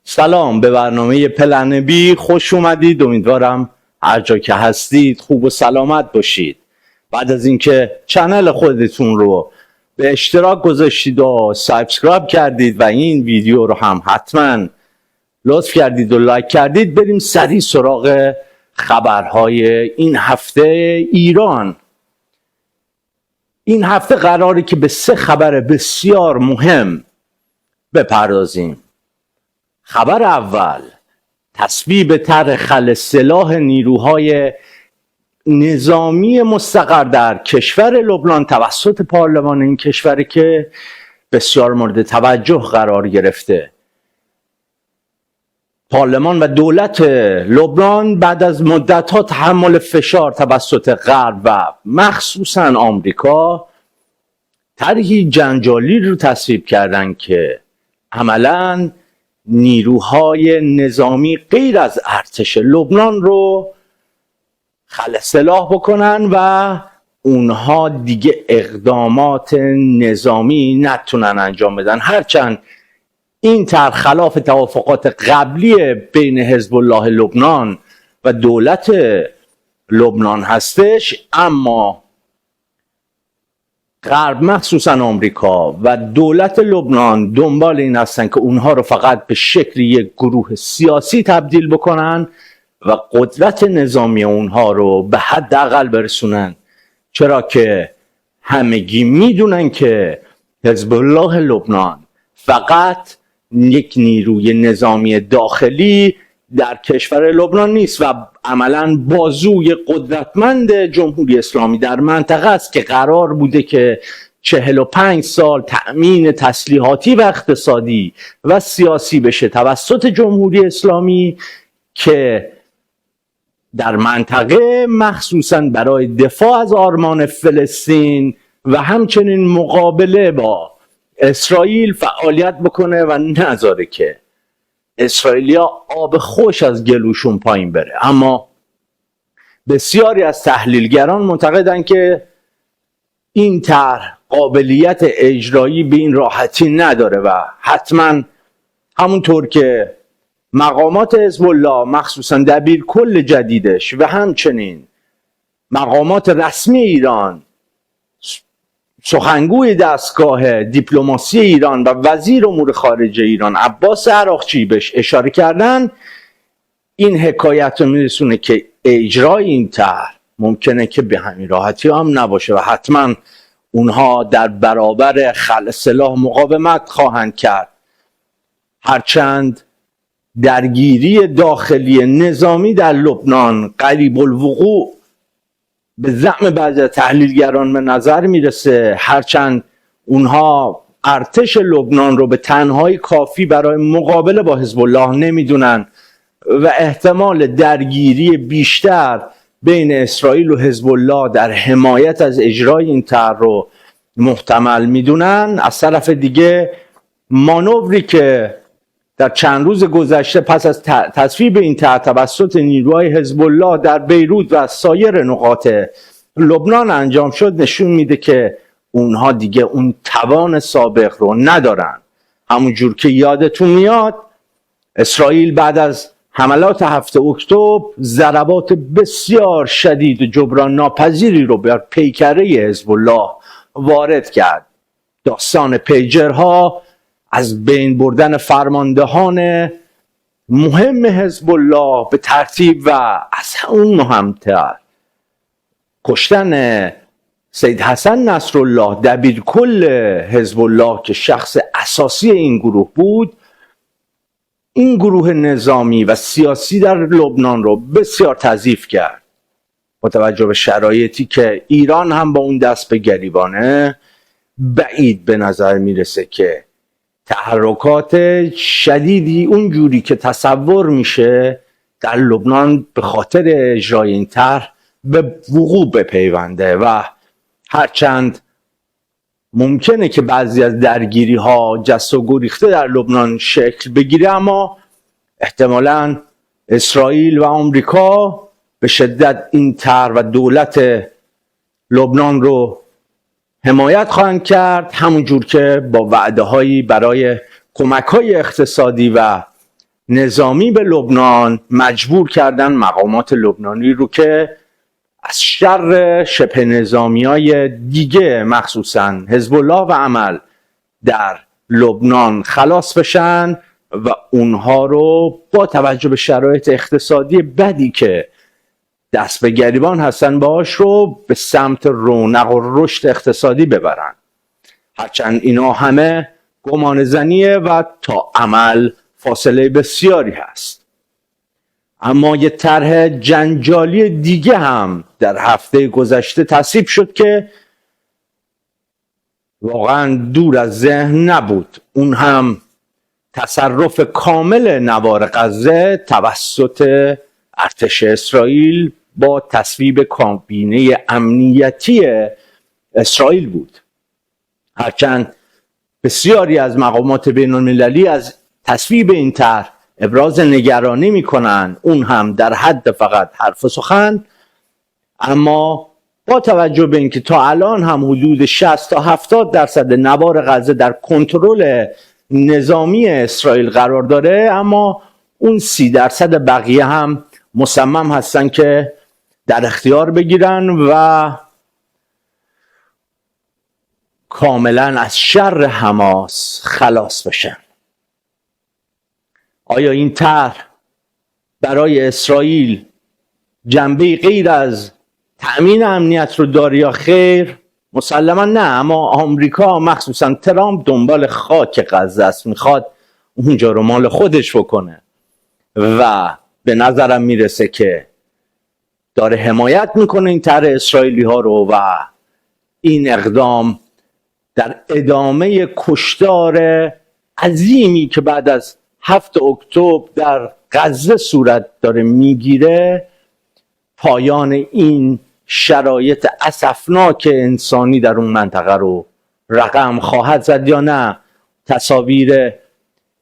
سلام، به برنامه پلن بی خوش اومدید. امیدوارم هر جا که هستید خوب و سلامت باشید. بعد از اینکه چنل خودتون رو به اشتراک گذاشتید و سابسکرایب کردید و این ویدیو رو هم حتما لطف کردید و لایک کردید، بریم سریع سراغ خبرهای این هفته ایران. این هفته قراره که به 3 خبر بسیار مهم بپردازیم. خبر اول، تصویب طرح خلع سلاح نیروهای نظامی مستقر در کشور لبنان توسط پارلمان این کشور که بسیار مورد توجه قرار گرفته. پارلمان و دولت لبنان بعد از مدت‌ها تحمل فشار توسط غرب و مخصوصاً آمریکا طرحی جنجالی رو تصویب کردن که عملاً نیروهای نظامی غیر از ارتش لبنان رو خلع سلاح بکنن و اونها دیگه اقدامات نظامی نتونن انجام بدن. هرچند این طرح خلاف توافقات قبلی بین حزب الله لبنان و دولت لبنان هستش، اما غرب مخصوصا آمریکا و دولت لبنان دنبال این هستن که اونها رو فقط به شکل یک گروه سیاسی تبدیل بکنن و قدرت نظامی اونها رو به حداقل برسونن، چرا که همگی میدونن که حزب الله لبنان فقط یک نیروی نظامی داخلی در کشور لبنان نیست و عملاً بازوی قدرتمند جمهوری اسلامی در منطقه است که قرار بوده که 45 سال تأمین تسلیحاتی و اقتصادی و سیاسی بشه توسط جمهوری اسلامی که در منطقه مخصوصاً برای دفاع از آرمان فلسطین و همچنین مقابله با اسرائیل فعالیت بکنه و نذاره که اسرائیلیا آب خوش از گلوشون پایین بره. اما بسیاری از تحلیلگران معتقدند که این طرح قابلیت اجرایی به این راحتی نداره و حتما همونطور که مقامات حزب الله مخصوصا دبیرکل جدیدش و همچنین مقامات رسمی ایران، سخنگوی دستگاه دیپلماسی ایران و وزیر امور خارجه ایران عباس عراقچی بهش اشاره کردن، این حکایت رو میرسونه که اجرای این طرح ممکنه که به همین راحتی هم نباشه و حتما اونها در برابر خلع سلاح مقاومت خواهند کرد. هرچند درگیری داخلی نظامی در لبنان قریب الوقوع به زعم بعضی تحلیلگران به نظر میرسه، هرچند اونها ارتش لبنان رو به تنهایی کافی برای مقابله با حزب الله نمیدونن و احتمال درگیری بیشتر بین اسرائیل و حزب الله در حمایت از اجرای این طرح رو محتمل میدونن. از طرف دیگه مانوری که در چند روز گذشته پس از تصویب این طرح توسط نیروهای حزب الله در بیروت و سایر نقاط لبنان انجام شد نشون میده که اونها دیگه اون توان سابق رو ندارن. همونجور که یادتون میاد اسرائیل بعد از حملات 7 اکتبر ضربات بسیار شدید و جبران ناپذیری رو بر پیکره حزب الله وارد کرد. داستان پیجرها، از بین بردن فرماندهان مهم حزب الله به ترتیب و از اون مهمتر کشتن سید حسن نصرالله دبیرکل حزب الله که شخص اساسی این گروه بود، این گروه نظامی و سیاسی در لبنان رو بسیار تضعیف کرد. با توجه به شرایطی که ایران هم با اون دست به گریبانه، بعید به نظر میرسه که تحرکات شدیدی اونجوری که تصور میشه در لبنان به خاطر اجرای این طرح به وقوع بپیونده و هرچند ممکنه که بعضی از درگیری ها جست و گریخته در لبنان شکل بگیره، اما احتمالاً اسرائیل و آمریکا به شدت این طرح و دولت لبنان رو حمایت خواهند کرد، همونجور که با وعده هایی برای کمک های اقتصادی و نظامی به لبنان مجبور کردن مقامات لبنانی رو که از شر شبه نظامیای دیگه مخصوصا حزب الله و عمل در لبنان خلاص بشن و اونها رو با توجه به شرایط اقتصادی بدی که دست به گریبان هستن باش رو به سمت رونق و رشد اقتصادی ببرن. هرچند اینا همه گمان زنیه و تا عمل فاصله بسیاری هست. اما یه طرح جنجالی دیگه هم در هفته گذشته تصویب شد که واقعا دور از ذهن نبود. اون هم تصرف کامل نوار غزه توسط ارتش اسرائیل با تصویب کابینه امنیتی اسرائیل بود. هرچند بسیاری از مقامات بین المللی از تصویب این طرح ابراز نگرانی میکنن، اون هم در حد فقط حرف و سخن، اما با توجه به اینکه تا الان هم حدود 60 تا 70% نوار غزه در کنترل نظامی اسرائیل قرار داره، اما اون 30% بقیه هم مصمم هستن که در اختیار بگیرن و کاملا از شر حماس خلاص بشن. آیا این طرح برای اسرائیل جنبه غیر از تأمین امنیت رو داره یا خیر؟ مسلما نه، اما آمریکا مخصوصا ترامپ دنبال خاک غزه است، میخواد اونجا رو مال خودش بکنه و به نظرم میرسه که داره حمایت میکنه این طرح اسرائیلی ها رو و این اقدام در ادامه کشتار عظیمی که بعد از 7 اکتبر در غزه صورت داره میگیره پایان این شرایط اسفناک انسانی در اون منطقه رو رقم خواهد زد یا نه. تصاویر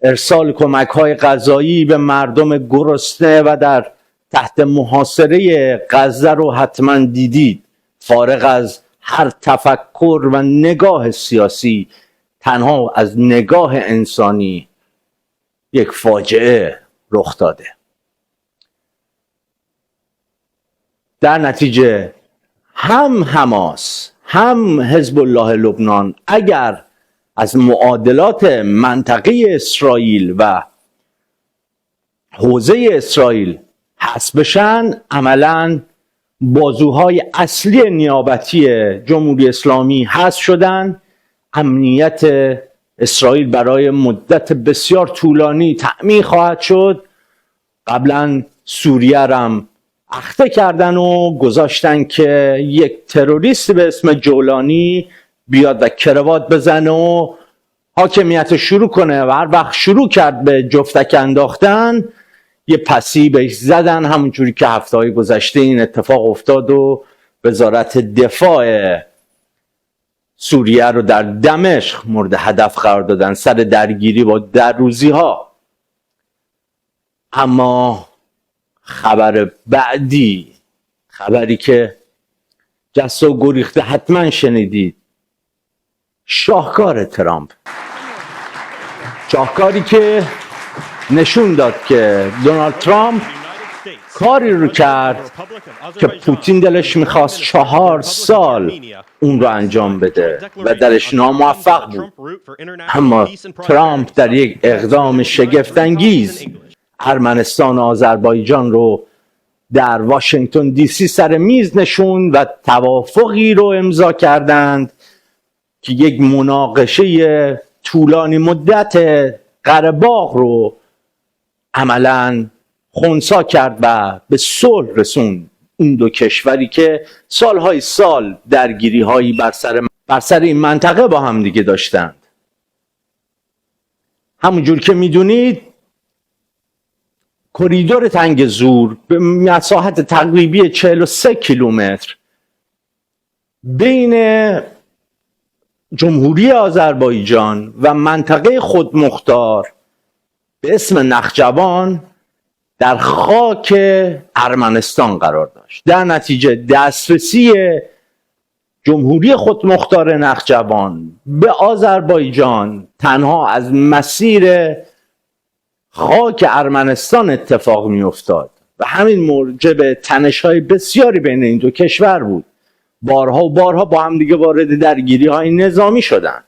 ارسال کمک‌های غذایی به مردم گرسنه و در تحت محاصره غزه رو حتما دیدید. فارغ از هر تفکر و نگاه سیاسی، تنها از نگاه انسانی یک فاجعه رخ داده. در نتیجه هم حماس هم حزب الله لبنان اگر از معادلات منطقه اسرائیل و حوزه اسرائیل حذف بشن، عملاً بازوهای اصلی نیابتی جمهوری اسلامی حذف شدن. امنیت اسرائیل برای مدت بسیار طولانی تأمین خواهد شد. قبلا سوریه هم اخته کردن و گذاشتن که یک تروریست به اسم جولانی بیاد و کروات بزنه و حاکمیت شروع کنه و هر وقت شروع کرد به جفتک انداختن یه پسی بهش زدن، همونجوری که هفته‌های گذشته این اتفاق افتاد و وزارت دفاع سوریه رو در دمشق مورد هدف قرار دادن سر درگیری با دروزی ها. اما خبر بعدی، خبری که جسته و گریخته حتما شنیدید، شاهکار ترامپ، شاهکاری که نشون داد که دونالد ترامپ کاری رو کرد که پوتین دلش میخواست 4 سال اون رو انجام بده و درش ناموفق بود. اما ترامپ در یک اقدام شگفت‌انگیز ارمنستان و آذربایجان رو در واشنگتن دی سی سر میز نشوند و توافقی رو امضا کردند که یک مناقشه طولانی مدت قره باغ رو عملاً خنثی کرد و به صلح رسوند این دو کشوری که سالهای سال درگیری هایی بر سر این منطقه با هم دیگه داشتند. همونجور که میدونید کریدور تنگ زور به مساحت تقریبی 43 کیلومتر بین جمهوری آذربایجان و منطقه خودمختار به اسم نخجوان در خاک ارمنستان قرار داشت. در نتیجه دسترسی جمهوری خودمختار نخجوان به آذربایجان تنها از مسیر خاک ارمنستان اتفاق می افتاد و همین موجب تنش‌های بسیاری بین این دو کشور بود. بارها و بارها با هم دیگه وارد درگیری‌های نظامی شدند.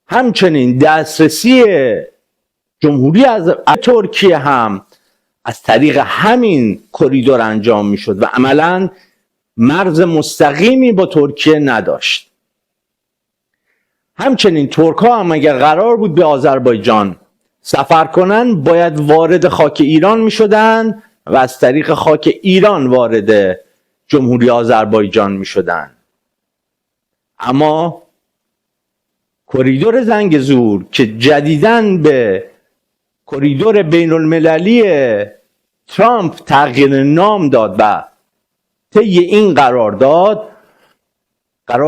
همچنین دسترسی جمهوری از ترکیه هم از طریق همین کریدور انجام میشد و عملاً مرز مستقیمی با ترکیه نداشت. همچنین ترک ها هم اگر قرار بود به آذربایجان سفر کنن باید وارد خاک ایران می شدن و از طریق خاک ایران وارد جمهوری آذربایجان می شدن. اما کریدور زنگزور که جدیداً به کریدور بین المللی ترامپ تغییر نام داد و طی این قرار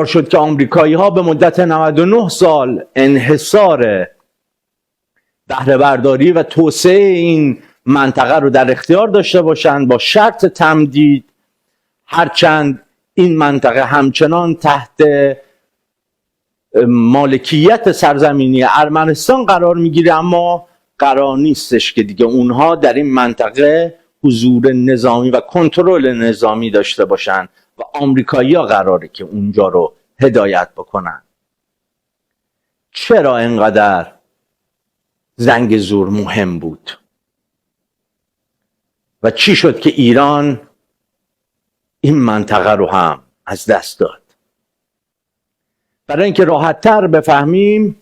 شد که آمریکایی ها به مدت 99 سال انحصار بهره برداری و توسعه این منطقه رو در اختیار داشته باشند با شرط تمدید، هرچند این منطقه همچنان تحت مالکیت سرزمینی ارمنستان قرار میگیره، اما قرار نیستش که دیگه اونها در این منطقه حضور نظامی و کنترل نظامی داشته باشن و آمریکایی‌ها قراره که اونجا رو هدایت بکنن. چرا اینقدر زنگزور مهم بود و چی شد که ایران این منطقه رو هم از دست داد؟ برای اینکه راحت‌تر بفهمیم،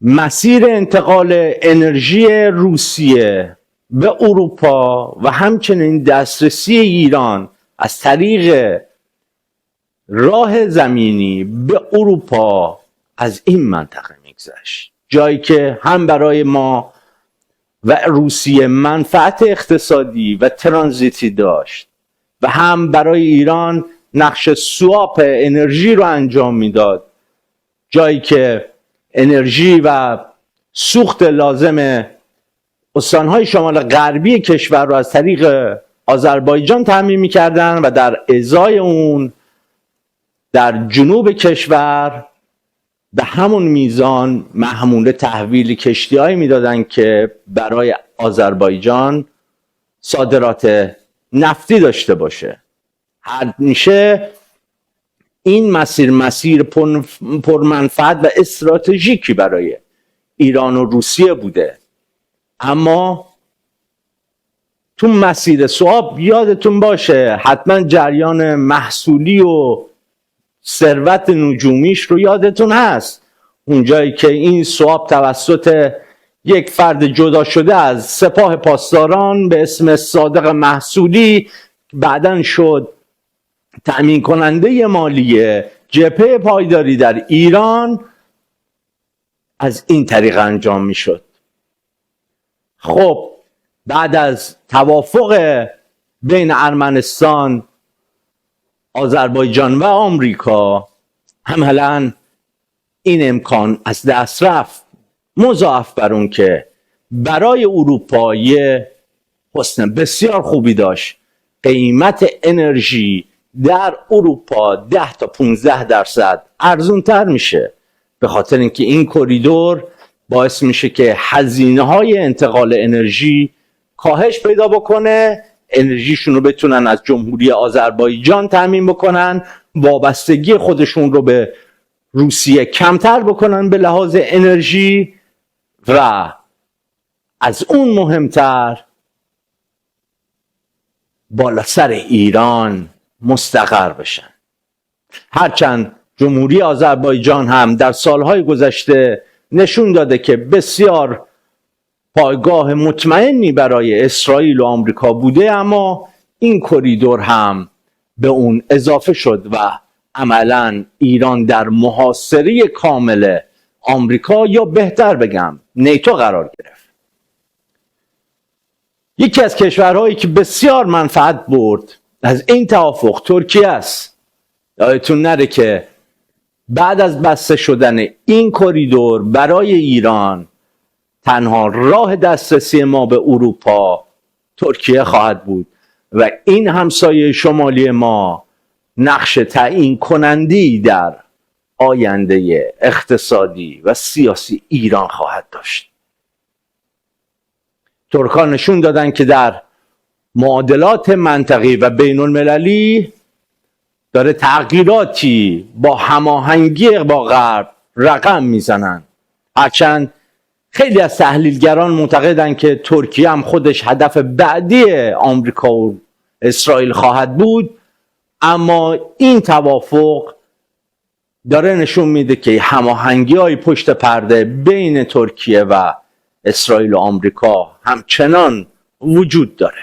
مسیر انتقال انرژی روسیه به اروپا و همچنین دسترسی ایران از طریق راه زمینی به اروپا از این منطقه میگذشت، جایی که هم برای ما و روسیه منفعت اقتصادی و ترانزیتی داشت و هم برای ایران نقش سواپ انرژی رو انجام میداد، جایی که انرژی و سوخت لازم استانهای شمال غربی کشور رو از طریق آذربایجان تامین می‌کردن و در ازای اون در جنوب کشور به همون میزان محموله تحویل کشتی‌هایی میدادن که برای آذربایجان صادرات نفتی داشته باشه. همیشه این مسیر پرمنفعت و استراتژیکی برای ایران و روسیه بوده. اما تو مسیر سواب یادتون باشه حتما جریان محصولی و ثروت نجومیش رو یادتون هست، اونجایی که این سواب توسط یک فرد جدا شده از سپاه پاسداران به اسم صادق محصولی بعداً شد تأمین کننده مالی جبهه پایداری در ایران، از این طریق انجام می شد. خب بعد از توافق بین ارمنستان، آذربایجان و آمریکا عملاً این امکان از دست رفت، مضاعف بر اون که برای اروپا یه حسن بسیار خوبی داشت. قیمت انرژی در اروپا 10 تا 15% ارزون تر میشه، به خاطر اینکه این کریدور باعث میشه که هزینه های انتقال انرژی کاهش پیدا بکنه، انرژیشون رو بتونن از جمهوری آذربایجان تامین بکنن، وابستگی خودشون رو به روسیه کمتر بکنن به لحاظ انرژی و از اون مهمتر بالا سر ایران مستقر بشن. هرچند جمهوری آذربایجان هم در سالهای گذشته نشون داده که بسیار پایگاه مطمئنی برای اسرائیل و آمریکا بوده، اما این کریدور هم به اون اضافه شد و عملاً ایران در محاصره کامل آمریکا یا بهتر بگم نیتو قرار گرفت. یکی از کشورهایی که بسیار منفعت برد از این توافق ترکیه است. یادتون نره که بعد از بسته شدن این کریدور برای ایران تنها راه دسترسی ما به اروپا ترکیه خواهد بود و این همسایه شمالی ما نقش تعیین کننده‌ای در آینده اقتصادی و سیاسی ایران خواهد داشت. ترکان نشون دادن که در معادلات منطقی و بین المللی داره تغییراتی با هماهنگی با غرب رقم میزنن. هرچند خیلی از تحلیلگران معتقدند که ترکیه هم خودش هدف بعدی آمریکا و اسرائیل خواهد بود، اما این توافق داره نشون میده که هماهنگی های پشت پرده بین ترکیه و اسرائیل و آمریکا همچنان وجود داره.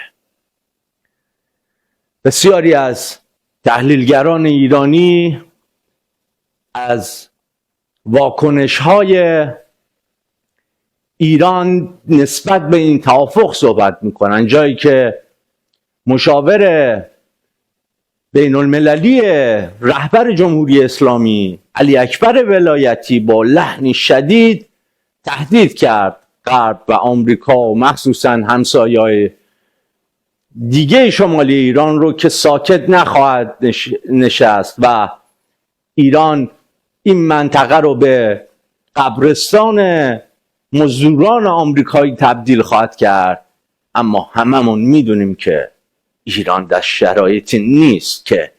بسیاری از تحلیلگران ایرانی از واکنش های ایران نسبت به این توافق صحبت میکنن، جایی که مشاور بین المللی رهبر جمهوری اسلامی علی اکبر ولایتی با لحنی شدید تهدید کرد غرب و آمریکا و مخصوصا همسایه‌های دیگه شمالی ایران رو که ساکت نخواهد نشست و ایران این منطقه رو به قبرستان مزدوران آمریکایی تبدیل خواهد کرد. اما هممون میدونیم که ایران در شرایطی نیست که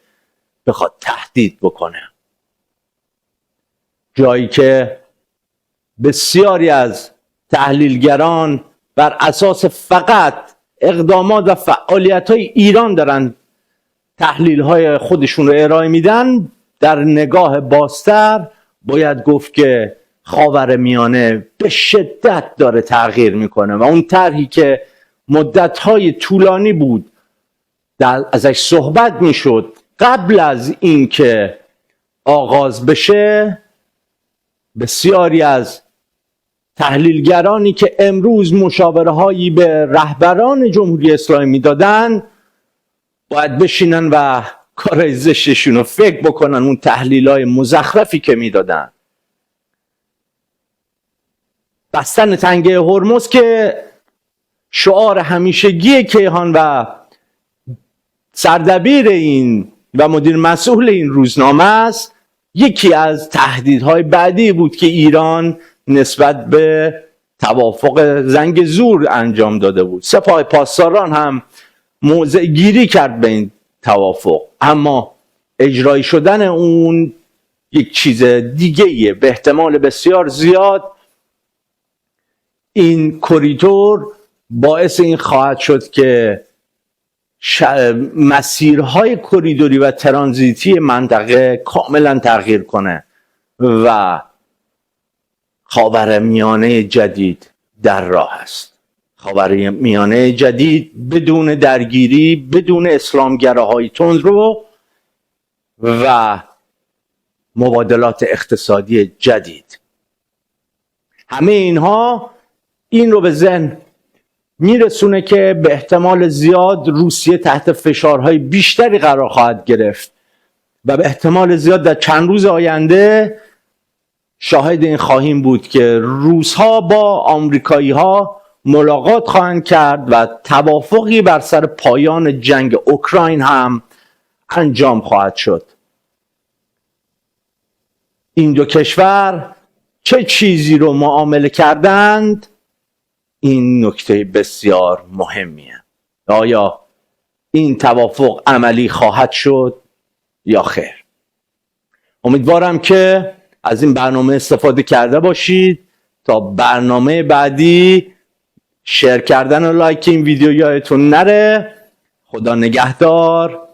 بخواد تهدید بکنه، جایی که بسیاری از تحلیلگران بر اساس فقط اقدامات و فعالیت‌های ایران دارن تحلیل‌های خودشون رو ارائه میدن. در نگاه بازتر باید گفت که خاورمیانه به شدت داره تغییر میکنه و اون طرحی که مدت‌های طولانی بود ازش صحبت میشد قبل از اینکه آغاز بشه، بسیاری از تحلیلگرانی که امروز مشاوره هایی به رهبران جمهوری اسلامی میدادن باید بشینن و کارهای زشتشون رو فکر بکنن. اون تحلیل های مزخرفی که میدادن، بستن تنگه هرمز که شعار همیشگی کیهان و سردبیر این و مدیر مسئول این روزنامه است، یکی از تهدیدهای بعدی بود که ایران نسبت به توافق زنگ زور انجام داده بود. سپاه پاسداران هم موضع گیری کرد به این توافق، اما اجرایی شدن اون یک چیز دیگه‌ایه. به احتمال بسیار زیاد این کریدور باعث این خواهد شد که مسیرهای کریدوری و ترانزیتی منطقه کاملا تغییر کنه و خاورمیانه جدید در راه است. خاورمیانه جدید بدون درگیری، بدون اسلامگراهای تندرو و مبادلات اقتصادی جدید. همه اینها این رو به ذهن میرسونه که به احتمال زیاد روسیه تحت فشارهای بیشتری قرار خواهد گرفت و به احتمال زیاد در چند روز آینده شاهد این خواهیم بود که روس‌ها با آمریکایی‌ها ملاقات خواهند کرد و توافقی بر سر پایان جنگ اوکراین هم انجام خواهد شد. این دو کشور چه چیزی رو معامله کردند؟ این نکته بسیار مهمیه. آیا این توافق عملی خواهد شد یا خیر؟ امیدوارم که از این برنامه استفاده کرده باشید. تا برنامه بعدی شیر کردن و لایک این ویدیو یادتون نره. خدا نگهدار.